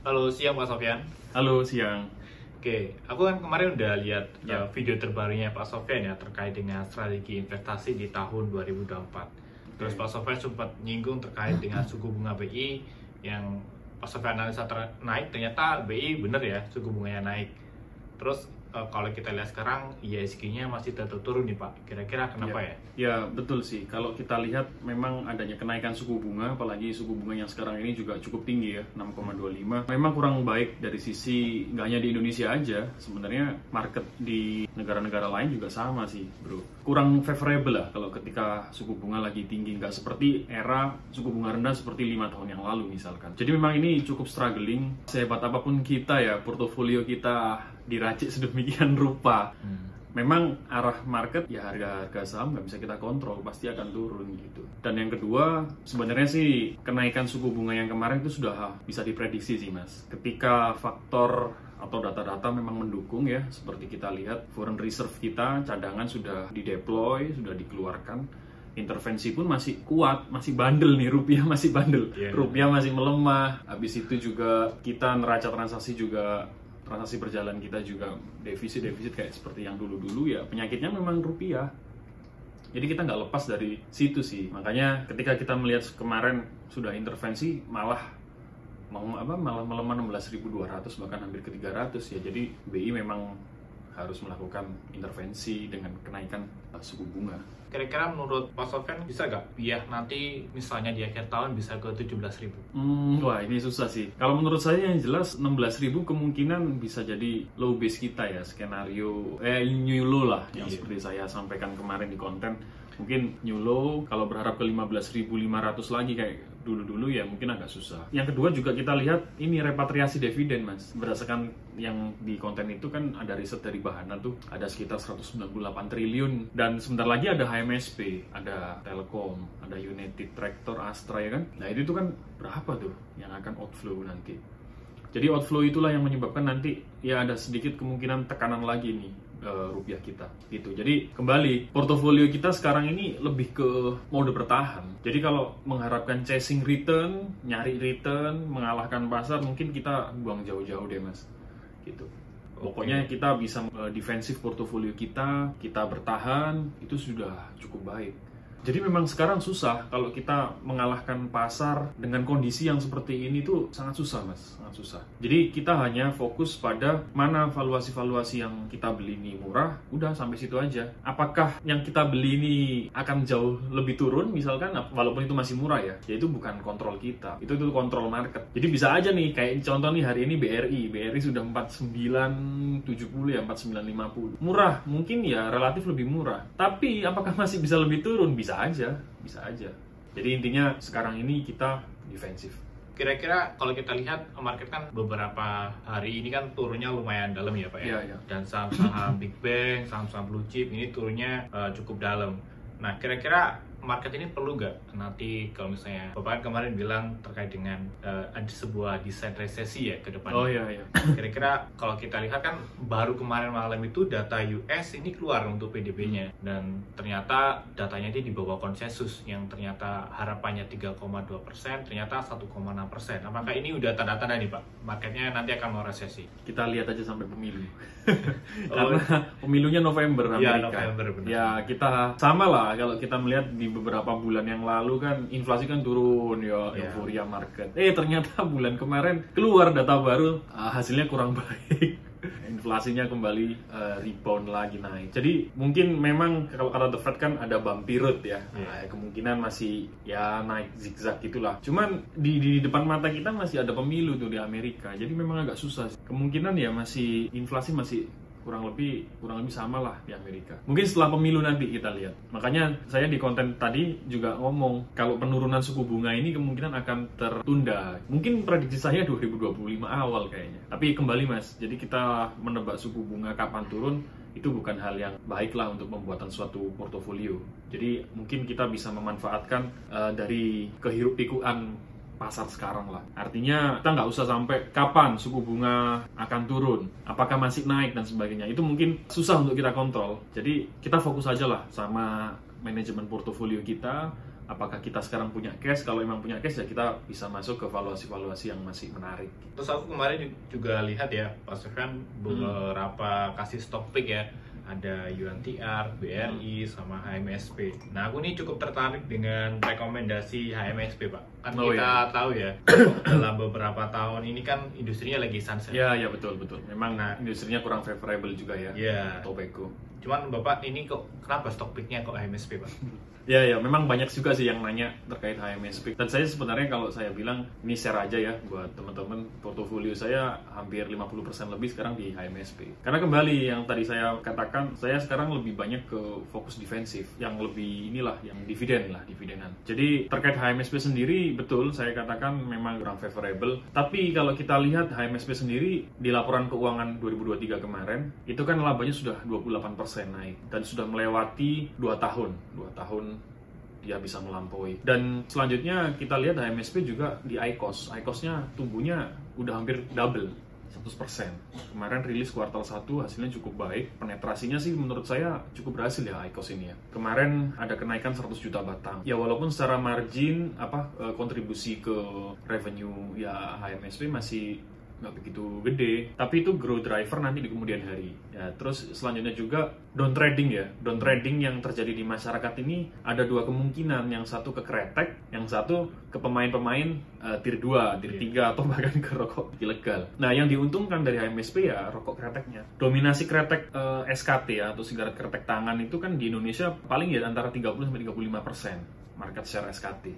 Halo, siang Pak Sofyan. Halo, siang. Oke, aku kan kemarin udah lihat video terbarunya Pak Sofyan ya terkait dengan strategi investasi di tahun 2024. Terus Pak Sofyan sempat nyinggung terkait dengan suku bunga BI yang Pak Sofyan analisa naik, ternyata BI bener ya suku bunganya naik. Terus kalau kita lihat sekarang ISG-nya masih tetap turun nih Pak. Kira-kira kenapa ya? Ya, betul sih. Kalau kita lihat memang adanya kenaikan suku bunga, apalagi suku bunga yang sekarang ini juga cukup tinggi ya, 6,25. Memang kurang baik dari sisi, nggak hanya di Indonesia aja, sebenarnya market di negara-negara lain juga sama sih, bro. Kurang favorable lah kalau ketika suku bunga lagi tinggi, nggak seperti era suku bunga rendah seperti 5 tahun yang lalu misalkan. Jadi memang ini cukup struggling. Sehebat apapun kita ya, portofolio kita diracik sedemikian rupa. Memang arah market ya harga saham nggak bisa kita kontrol, pasti akan turun gitu. Dan yang kedua, sebenarnya sih kenaikan suku bunga yang kemarin itu sudah bisa diprediksi sih mas. Ketika faktor atau data-data memang mendukung ya, seperti kita lihat foreign reserve kita, cadangan sudah dideploy, sudah dikeluarkan. Intervensi pun masih kuat, masih bandel nih, rupiah masih bandel, rupiah masih melemah. Habis itu juga kita neraca transaksi berjalan kita juga defisit kayak seperti yang dulu-dulu ya, penyakitnya memang rupiah. Jadi kita nggak lepas dari situ sih. Makanya ketika kita melihat kemarin sudah intervensi malah melemah 16.200 bahkan hampir ke 300 ya. Jadi BI memang harus melakukan intervensi dengan kenaikan suku bunga. Kira-kira menurut Pak Sofyan bisa nggak ya nanti misalnya di akhir tahun bisa ke 17.000? Wah ini susah sih. Kalau menurut saya yang jelas 16.000 kemungkinan bisa jadi low base kita ya, skenario new low lah yang seperti saya sampaikan kemarin di konten. Mungkin new low, kalau berharap ke 15.500 lagi kayak dulu-dulu ya mungkin agak susah. Yang kedua juga kita lihat ini repatriasi dividen mas. Berdasarkan yang di konten itu kan ada riset dari Bahana tuh ada sekitar 198 triliun dan sebentar lagi ada HMSP, ada Telkom, ada United Tractor, Astra ya kan. Nah itu tuh kan berapa tuh yang akan outflow nanti. Jadi outflow itulah yang menyebabkan nanti ya ada sedikit kemungkinan tekanan lagi nih rupiah kita gitu. Jadi kembali portofolio kita sekarang ini lebih ke mode bertahan. Jadi kalau mengharapkan chasing return, nyari return, mengalahkan pasar, mungkin kita buang jauh-jauh deh mas gitu. Pokoknya kita bisa defensif portofolio kita bertahan, itu sudah cukup baik. Jadi memang sekarang susah kalau kita mengalahkan pasar dengan kondisi yang seperti ini tuh sangat susah mas, sangat susah. Jadi kita hanya fokus pada mana valuasi-valuasi yang kita beli ini murah, udah sampai situ aja. Apakah yang kita beli ini akan jauh lebih turun misalkan, walaupun itu masih murah ya itu bukan kontrol kita, itu kontrol market. Jadi bisa aja nih, kayak contoh nih hari ini BRI sudah 4970 ya, 4950. Murah, mungkin ya relatif lebih murah. Tapi apakah masih bisa lebih turun? Bisa aja. Jadi intinya sekarang ini kita defensif. Kira-kira kalau kita lihat market kan beberapa hari ini kan turunnya lumayan dalam ya Pak ya. Iya. Dan saham-saham big bank, saham-saham blue chip ini turunnya cukup dalam. Nah kira-kira market ini perlu nggak nanti kalau misalnya Bapak kan kemarin bilang terkait dengan ada sebuah desain resesi ya ke depan. Oh iya. Kira-kira kalau kita lihat kan baru kemarin malam itu data US ini keluar untuk PDB-nya dan ternyata datanya ini di bawah konsensus yang ternyata harapannya 3,2%, ternyata 1,6%. Apakah ini udah tanda-tanda nih Pak marketnya nanti akan mau resesi? Kita lihat aja sampai pemilu. Karena pemilunya November Amerika. Ya, November benar. Ya kita sama lah kalau kita melihat di beberapa bulan yang lalu kan inflasi kan turun ya, euforia market. Ternyata bulan kemarin keluar data baru, hasilnya kurang baik. Inflasinya kembali rebound lagi naik. Jadi mungkin memang kalau The Fed kan ada bumpy road ya. Kemungkinan masih ya naik zigzag gitulah. Cuman di depan mata kita masih ada pemilu tuh di Amerika. Jadi memang agak susah. Kemungkinan ya masih inflasi masih kurang lebih sama lah di Amerika. Mungkin setelah pemilu nanti kita lihat. Makanya saya di konten tadi juga ngomong kalau penurunan suku bunga ini kemungkinan akan tertunda. Mungkin prediksi saya 2025 awal kayaknya. Tapi kembali mas, jadi kita menebak suku bunga kapan turun itu bukan hal yang baik lah untuk pembuatan suatu portofolio. Jadi mungkin kita bisa memanfaatkan dari kehiruk-pikuan pasar sekarang lah. Artinya kita nggak usah sampai kapan suku bunga akan turun, apakah masih naik dan sebagainya. Itu mungkin susah untuk kita kontrol. Jadi kita fokus aja lah sama manajemen portofolio kita, apakah kita sekarang punya cash. Kalau emang punya cash ya kita bisa masuk ke valuasi-valuasi yang masih menarik. Terus aku kemarin juga lihat ya, Pak Sofyan beberapa kasih stock pick ya. Ada UNTR, BRI, sama HMSP. Nah, aku ini cukup tertarik dengan rekomendasi HMSP, Pak. Kan kita tahu ya, dalam beberapa tahun ini kan industrinya lagi sunset. Ya, betul. Memang industrinya kurang favorable juga ya. Iya. Tobacco. Cuman Bapak ini kok kenapa stock pick-nya kok HMSP, Pak? Ya, memang banyak juga sih yang nanya terkait HMSP. Dan saya sebenarnya kalau saya bilang, ini share aja ya buat teman-teman, portofolio saya hampir 50% lebih sekarang di HMSP. Karena kembali yang tadi saya katakan, saya sekarang lebih banyak ke fokus defensif, yang lebih yang dividenan. Jadi terkait HMSP sendiri, betul saya katakan memang kurang favorable. Tapi kalau kita lihat HMSP sendiri di laporan keuangan 2023 kemarin, itu kan labanya sudah 28% naik dan sudah melewati 2 tahun dia bisa melampaui. Dan selanjutnya kita lihat HMSP juga di IQOS. IQOS-nya tumbuhnya udah hampir double, 100%. Kemarin rilis kuartal 1 hasilnya cukup baik. Penetrasinya sih menurut saya cukup berhasil ya IQOS ini ya. Kemarin ada kenaikan 100 juta batang. Ya walaupun secara margin kontribusi ke revenue ya HMSP masih nggak begitu gede, tapi itu growth driver nanti di kemudian hari. Ya, terus selanjutnya juga down trading yang terjadi di masyarakat ini ada 2 kemungkinan, yang satu ke kretek, yang satu ke pemain-pemain tier 2, tier 3 atau bahkan ke rokok ilegal. Nah, yang diuntungkan dari HMSP ya rokok kreteknya. Dominasi kretek SKT ya atau sigaret kretek tangan itu kan di Indonesia paling ya antara 30-35% market share SKT.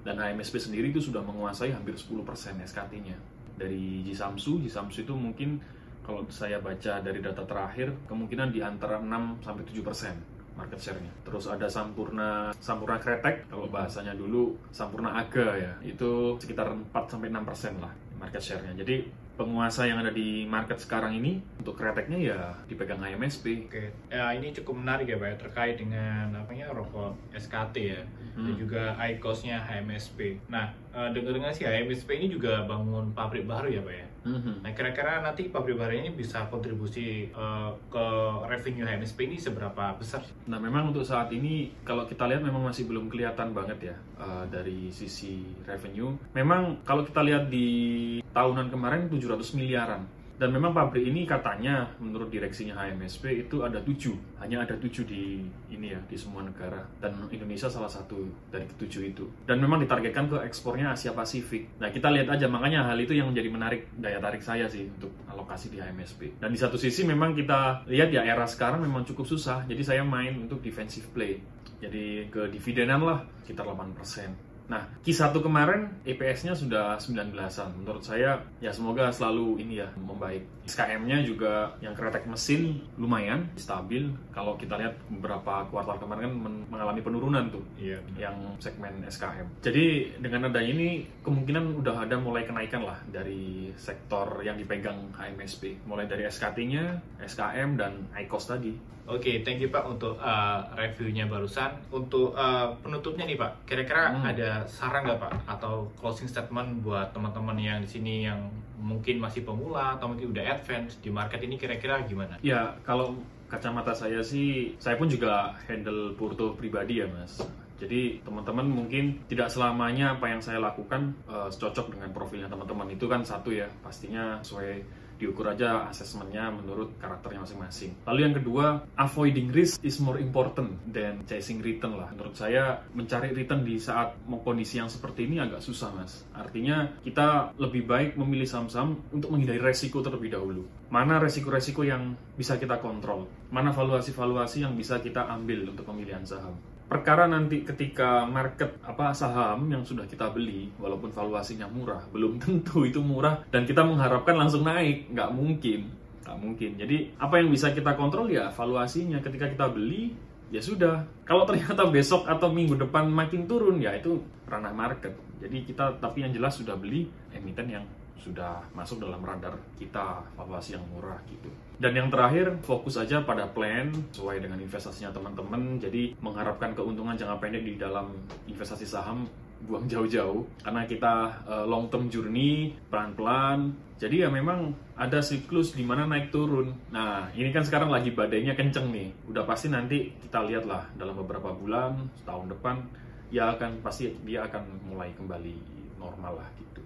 Dan HMSP sendiri itu sudah menguasai hampir 10% SKT-nya. Dari Jisamsu itu mungkin kalau saya baca dari data terakhir kemungkinan di antara 6-7% market share-nya. Terus ada Sampurna Kretek, kalau bahasanya dulu Sampurna Aga ya, itu sekitar 4-6% lah market share-nya. Jadi penguasa yang ada di market sekarang ini untuk kreteknya ya dipegang HMSP. Oke, ya ini cukup menarik ya Pak ya, terkait dengan rokok SKT ya, dan juga IQOS-nya HMSP. Nah, dengar-dengar sih HMSP ini juga bangun pabrik baru ya Pak ya. Nah, kira-kira nanti pabrik baru ini bisa kontribusi ke revenue HMSP ini seberapa besar? Nah, memang untuk saat ini kalau kita lihat memang masih belum kelihatan banget ya dari sisi revenue. Memang kalau kita lihat di tahunan kemarin 700 miliaran. Dan memang pabrik ini katanya menurut direksinya HMSP itu ada 7. Hanya ada 7 di semua negara. Dan Indonesia salah satu dari ke-7 itu. Dan memang ditargetkan ke ekspornya Asia Pasifik. Nah, kita lihat aja, makanya hal itu yang menjadi menarik, daya tarik saya sih untuk alokasi di HMSP. Dan di satu sisi memang kita lihat ya era sekarang memang cukup susah. Jadi saya main untuk defensive play. Jadi ke dividenan lah sekitar 8%. Nah, Q1 kemarin EPS-nya sudah 19-an. Menurut saya, ya semoga selalu membaik. SKM-nya juga yang kretek mesin lumayan stabil. Kalau kita lihat beberapa kuartal kemarin kan mengalami penurunan tuh, yang segmen SKM. Jadi dengan adanya ini kemungkinan udah ada mulai kenaikan lah dari sektor yang dipegang HMSP. Mulai dari SKT-nya, SKM, dan IQOS tadi. Oke, thank you Pak untuk reviewnya barusan. Untuk penutupnya nih Pak, kira-kira ada saran nggak Pak atau closing statement buat teman-teman yang di sini yang mungkin masih pemula atau mungkin udah advance di market ini, kira-kira gimana? Ya, kalau kacamata saya sih, saya pun juga handle porto pribadi ya Mas. Jadi teman-teman mungkin tidak selamanya apa yang saya lakukan cocok dengan profilnya teman-teman. Itu kan satu ya, pastinya sesuai diukur aja asesmennya menurut karakternya masing-masing. Lalu yang kedua, avoiding risk is more important than chasing return lah. Menurut saya mencari return di saat kondisi yang seperti ini agak susah Mas. Artinya kita lebih baik memilih saham-saham untuk menghindari resiko terlebih dahulu. Mana resiko-resiko yang bisa kita kontrol? Mana valuasi-valuasi yang bisa kita ambil untuk pemilihan saham? Perkara nanti ketika market saham yang sudah kita beli walaupun valuasinya murah, belum tentu itu murah dan kita mengharapkan langsung naik, nggak mungkin. Jadi apa yang bisa kita kontrol ya valuasinya. Ketika kita beli ya sudah. Kalau ternyata besok atau minggu depan makin turun ya itu ranah market. Jadi kita tapi yang jelas sudah beli emiten yang sudah masuk dalam radar kita, valuasi yang murah gitu. Dan yang terakhir, fokus aja pada plan sesuai dengan investasinya teman-teman. Jadi mengharapkan keuntungan jangka pendek di dalam investasi saham buang jauh-jauh, karena kita long term journey, pelan-pelan. Jadi ya memang ada siklus di mana naik turun. Nah, ini kan sekarang lagi badainya kenceng nih. Udah pasti nanti kita lihatlah dalam beberapa bulan, setahun depan ya pasti dia akan mulai kembali normal lah gitu.